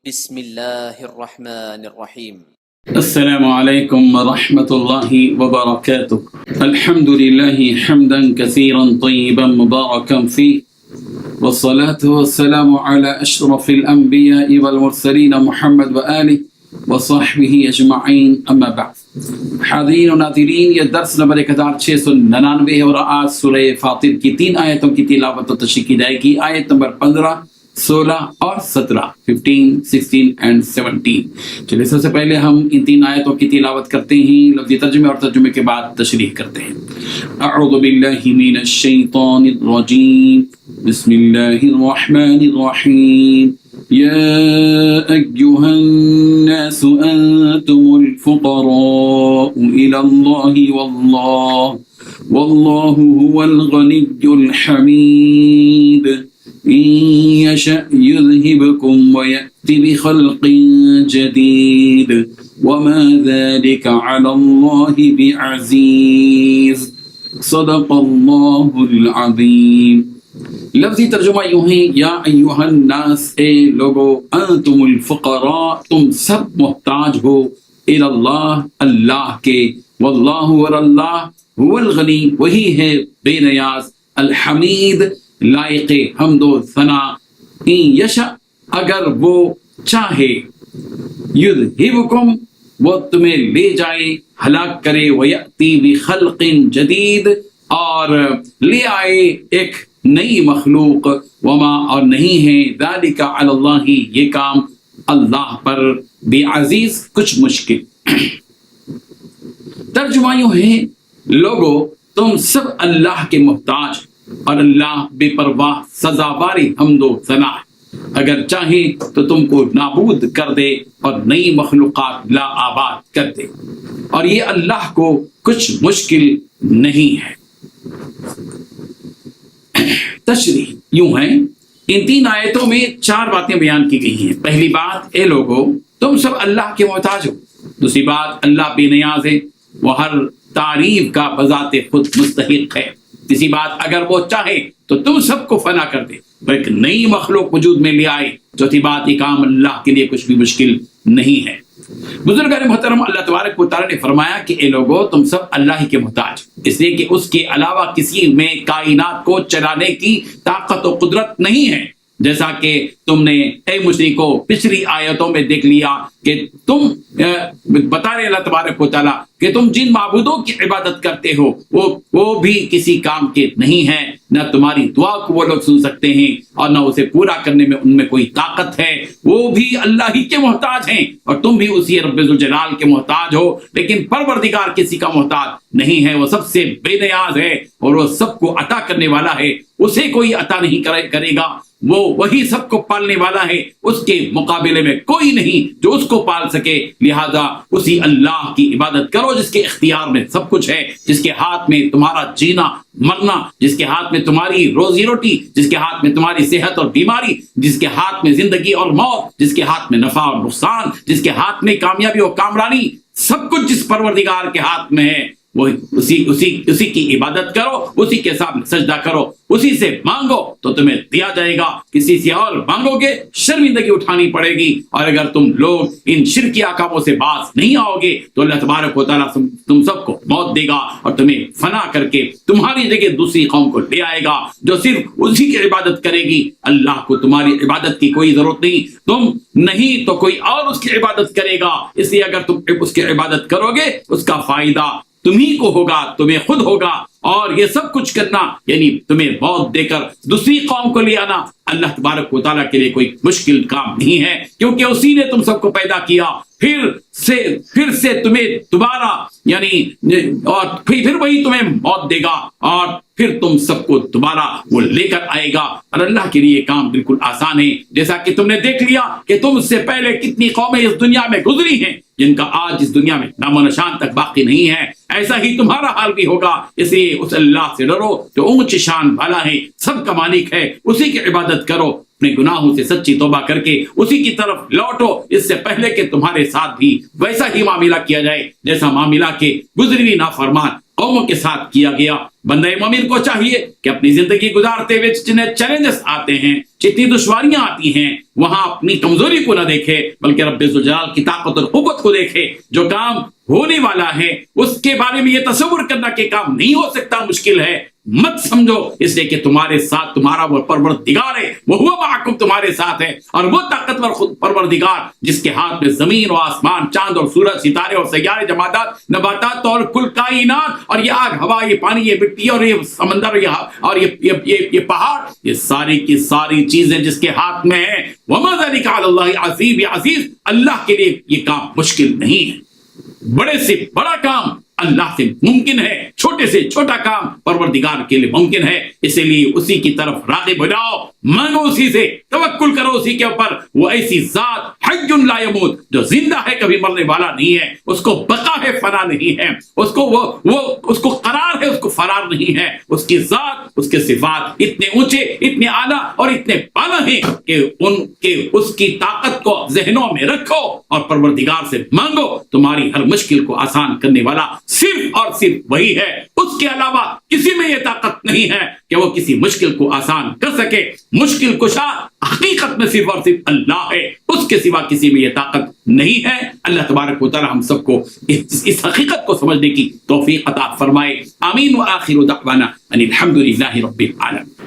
بسم الله الرحمن الرحيم. السلام عليكم ورحمة الله وبركاته. الحمد لله حمدا كثيرا طيبا مباركا فيه، والصلاة والسلام على أشرف الأنبياء والمرسلين محمد وآله وصحبه أجمعين، أما بعد. حاضرین و ناظرین، یہ درس نمبر 1699 ہے اور آج سورہ فاطر کی 3 آیتوں کی تلاوت و تشریح کی جائے گی۔ آیت نمبر 15، 16 اور 17، 15، 16 and 17۔ چلیے سب سے پہلے ہم ان 3 آیتوں کی تلاوت کرتے ہیں، لفظی ترجمے اور ترجمے کے بعد تشریح کرتے ہیں۔ اعوذ باللہ من الشیطان الرجیم، بسم اللہ الرحمن الرحیم۔ یا ایھا الناس انتم الفقراء الی اللہ واللہ هو الغنی الحمید۔ إن يشأ يذهبكم ويأتي بخلق جديد وما ذلك على الله بعزيز، صدق الله العظيم۔ لفظی ترجمہ یوں ہے، یا ایھا الناس، اے لوگو، انتم الفقراء، تم سب محتاج ہو، الی اللہ، اللہ کے، واللہ، اور اللہ، هو الغنی، وہی ہے بے نیاز، الحمید، لائق حمد و ثنا، ان یشاء، اگر وہ چاہے، یذہبکم، وہ تمہیں لے جائے، ہلاک کرے، ویأتی بخلق جدید، اور لے آئے ایک نئی مخلوق، وما، اور نہیں ہے، ذالک علی اللہ، یہ کام اللہ پر، بعزیز، کچھ مشکل۔ ترجمہ یوں ہے، لوگو، تم سب اللہ کے محتاج، اور اللہ بے پرواہ سزاواری حمد و ثنا ہے، اگر چاہے تو تم کو نابود کر دے اور نئی مخلوقات لا آباد کر دے، اور یہ اللہ کو کچھ مشکل نہیں ہے۔ تشریح یوں ہے، ان 3 آیتوں میں 4 باتیں بیان کی گئی ہیں۔ پہلی بات، اے لوگو، تم سب اللہ کے محتاج ہو۔ دوسری بات، اللہ بے نیاز ہے، وہ ہر تعریف کا بذات خود مستحق ہے۔ تیسری بات، اگر وہ چاہے تو تم سب کو فنا کر دے اور ایک نئی مخلوق وجود میں لے آئے۔ چوتھی بات، یہ کام اللہ کے لیے کچھ بھی مشکل نہیں ہے۔ بزرگان محترم، اللہ تبارک و تعالیٰ نے فرمایا کہ اے لوگو، تم سب اللہ ہی کے محتاج، اس لیے کہ اس کے علاوہ کسی میں کائنات کو چلانے کی طاقت و قدرت نہیں ہے، جیسا کہ تم نے اے مشرکو پچھلی آیتوں میں دیکھ لیا کہ تم بتا رہے اللہ تبارک و تعالیٰ کہ تم جن معبودوں کی عبادت کرتے ہو وہ بھی کسی کام کے نہیں ہیں، نہ تمہاری دعا کو وہ لوگ سن سکتے ہیں اور نہ اسے پورا کرنے میں ان میں کوئی طاقت ہے، وہ بھی اللہ ہی کے محتاج ہیں، اور تم بھی اسی رب ذوالجلال کے محتاج ہو، لیکن پروردگار کسی کا محتاج نہیں ہے، وہ سب سے بے نیاز ہے اور وہ سب کو عطا کرنے والا ہے، اسے کوئی عطا نہیں کرے گا، وہی سب کو پالنے والا ہے، اس کے مقابلے میں کوئی نہیں جو اس کو پال سکے، لہذا اسی اللہ کی عبادت کرو جس کے اختیار میں سب کچھ ہے، جس کے ہاتھ میں تمہارا جینا مرنا، جس کے ہاتھ میں تمہاری روزی روٹی، جس کے ہاتھ میں تمہاری صحت اور بیماری، جس کے ہاتھ میں زندگی اور موت، جس کے ہاتھ میں نفع اور نقصان، جس کے ہاتھ میں کامیابی اور کامرانی، سب کچھ جس پروردگار کے ہاتھ میں ہے، وہ اسی کی عبادت کرو، اسی کے سامنے سجدہ کرو، اسی سے مانگو تو تمہیں دیا جائے گا، کسی سے اور مانگو گے شرمندگی اٹھانی پڑے گی، اور اگر تم لوگ ان شرکیہ کاموں سے باز نہیں آؤ گے تو اللہ تبارک و تعالیٰ تم سب کو موت دے گا اور تمہیں فنا کر کے تمہاری جگہ دوسری قوم کو لے آئے گا جو صرف اسی کی عبادت کرے گی۔ اللہ کو تمہاری عبادت کی کوئی ضرورت نہیں، تم نہیں تو کوئی اور اس کی عبادت کرے گا، اس لیے اگر تم اس کی عبادت کرو گے اس کا فائدہ تمہیں کو ہوگا، تمہیں خود ہوگا، اور یہ سب کچھ کرنا یعنی تمہیں موت دے کر دوسری قوم کو لے آنا اللہ تبارک و تعالیٰ کے لیے کوئی مشکل کام نہیں ہے، کیونکہ اسی نے تم سب کو پیدا کیا، پھر سے تمہیں دوبارہ یعنی اور پھر وہی تمہیں موت دے گا، اور پھر تم سب کو دوبارہ وہ لے کر آئے گا، اور اللہ کے لیے کام بالکل آسان ہے، جیسا کہ تم نے دیکھ لیا کہ تم سے پہلے کتنی قومیں اس دنیا میں گزری ہیں جن کا آج اس دنیا میں نام و نشان تک باقی نہیں ہے، ایسا ہی تمہارا حال بھی ہوگا، اس لیے اس اللہ سے ڈرو جو اونچ شان والا ہے، سب کا مالک ہے، اسی کی عبادت کرو، اپنے گناہوں سے سچی توبہ کر کے اسی کی طرف لوٹو، اس سے پہلے کہ تمہارے ساتھ بھی ویسا ہی معاملہ کیا جائے جیسا معاملہ کے گزری ہوئی نافرمان قوموں کے ساتھ کیا گیا۔ بندہ مومن کو چاہیے کہ اپنی زندگی گزارتے ہوئے جتنے چیلنجز آتے ہیں، جتنی دشواریاں آتی ہیں، وہاں اپنی کمزوری کو نہ دیکھے بلکہ رب ذوالجلال کی طاقت اور قوت کو دیکھے۔ جو کام ہونے والا ہے اس کے بارے میں یہ تصور کرنا کہ کام نہیں ہو سکتا مشکل ہے مت سمجھو، اس لیے کہ تمہارے ساتھ تمہارا وہ پروردگار ہے، وہ معکم تمہارے ساتھ ہے، اور وہ طاقتور خود پروردگار جس کے ہاتھ میں زمین و آسمان، چاند اور سورج، ستارے اور سیارے، جمادات، نباتات اور کل کائنات، اور یہ آگ، ہوا، یہ پانی، یہ مٹی اور یہ سمندر، اور یہ پہاڑ، یہ ساری کی ساری چیزیں جس کے ہاتھ میں ہیں۔ وما ذلک علی اللہ عزیز، یہ عزیز اللہ کے لیے یہ کام مشکل نہیں ہے۔ بڑے سے بڑا کام اللہ سے ممکن ہے، چھوٹے سے چھوٹا کام پروردگار کے لیے ممکن ہے، اسی لیے اسی کی طرف راغب ہو جاؤ، مانگو اسی سے، توکل کرو اسی کے اوپر۔ وہ ایسی ذات حی لا یموت، جو زندہ ہے کبھی مرنے والا نہیں ہے، اس کو بقا ہے فنا نہیں ہے، اس کو قرار ہے، اس کو فرار نہیں ہے۔ اس کی ذات، اس کے صفات اتنے اونچے، اتنے اعلیٰ اور اتنے بالا ہیں کہ اس کی طاقت کو ذہنوں میں رکھو اور پروردگار سے مانگو۔ تمہاری ہر مشکل کو آسان کرنے والا صرف اور صرف وہی ہے، اس کے علاوہ کسی میں یہ طاقت نہیں ہے کہ وہ کسی مشکل کو آسان کر سکے۔ مشکل کشا حقیقت میں صرف اور صرف اللہ ہے، اس کے سوا کسی میں یہ طاقت نہیں ہے۔ اللہ تبارک و تعالی ہم سب کو اس حقیقت کو سمجھنے کی توفیق عطا فرمائے۔ آمین۔ وآخر دعوانا ان الحمد للہ رب العالمین۔